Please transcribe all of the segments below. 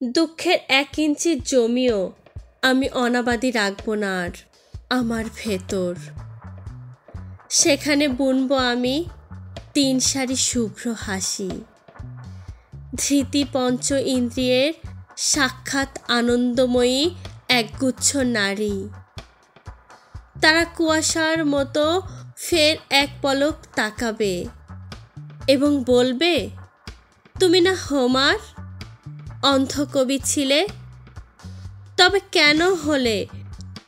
দুঃখের 1 ইঞ্চি জমিও আমি অনাবাদি রাখব না আর আমার ভেতর। সেখানে বুনব আমি 3 সারি শুভ্র হাসি। ধৃতি পঞ্চ ইন্দ্রিয়ের সাক্ষাৎ আনন্দময়ী একগুচ্ছ নারী। তারা কুয়াশার মতো ফের এক পলক তাকাবে এবং বলবে, তুমি না হোমার অন্ধ কবি ছিলে? তবে কেন হলে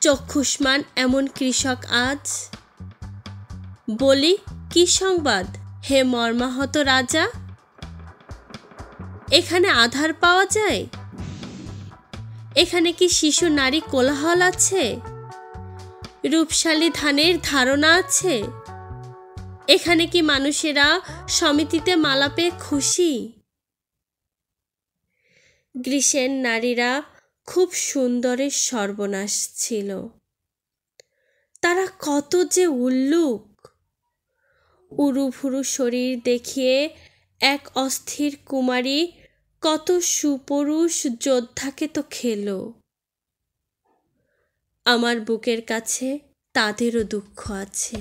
চক্ষুষ্মান এমন কৃষক আজ? বলি, কি সংবাদ হে মর্মাহত রাজা? এখানে আধার পাওয়া যায়? এখানে কি শিশু নারী কোলাহল আছে? রূপশালী ধানের ধারণা আছে? এখানে কি মানুষেরা সমিতিতে মালা পেয়ে খুশি? গ্রীষ্মের নারীরা খুব সুন্দরের সর্বনাশ ছিল। তারা কত যে উল্লুক! উরুভুরু শরীর দেখিয়ে এক অস্থির কুমারী কত সুপুরুষ যোদ্ধাকে তো খেলো। আমার বুকের কাছে তাদেরও দুঃখ আছে,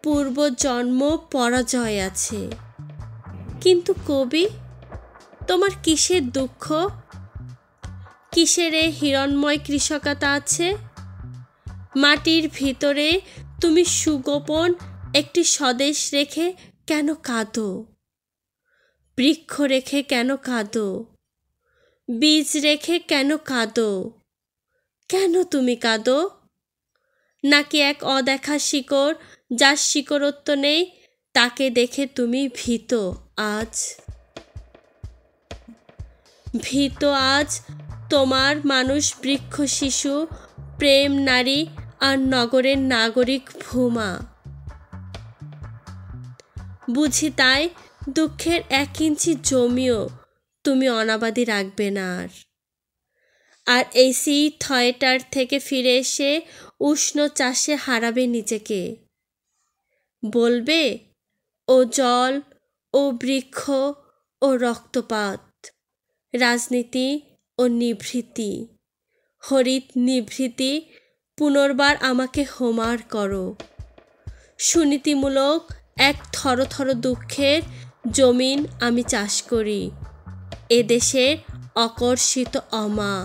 পূর্ব জন্ম পরাজয় আছে। কিন্তু কবি, তোমার কিসের দুঃখ? কিসের এ হিরণময় কৃষকতা আছে? মাটির ভিতরে তুমি সুগোপন একটি স্বদেশ রেখে কেন কাঁদো? বৃক্ষ রেখে কেন কাঁদো? বীজ রেখে কেন কাঁদো? কেন তুমি কাঁদো? নাকি এক অদেখা শিকড়, যার শিকড়ত্ব নেই, তাকে দেখে তুমি ভীত আজ? ভীত আজ তোমার মানুষ, বৃক্ষ, শিশু, প্রেম, নারী আর নগরের নাগরিক ভূমা। বুঝি তাই দুঃখের 1 ইঞ্চি জমিও তুমি অনাবাদি রাখবে না আর এসি থিয়েটার থেকে ফিরে এসে উষ্ণ চাষে হারাবে নিজেকে। বলবে, ও জল, ও বৃক্ষ, ও রক্তপাত, রাজনীতি ও নিভৃতি, হরিত নিভৃতি, পুনর্বার আমাকে হোমার করো। সুনীতিমূলক এক থরথর দুঃখের জমিন আমি চাষ করি, এদেশের অকর্ষিত অমা।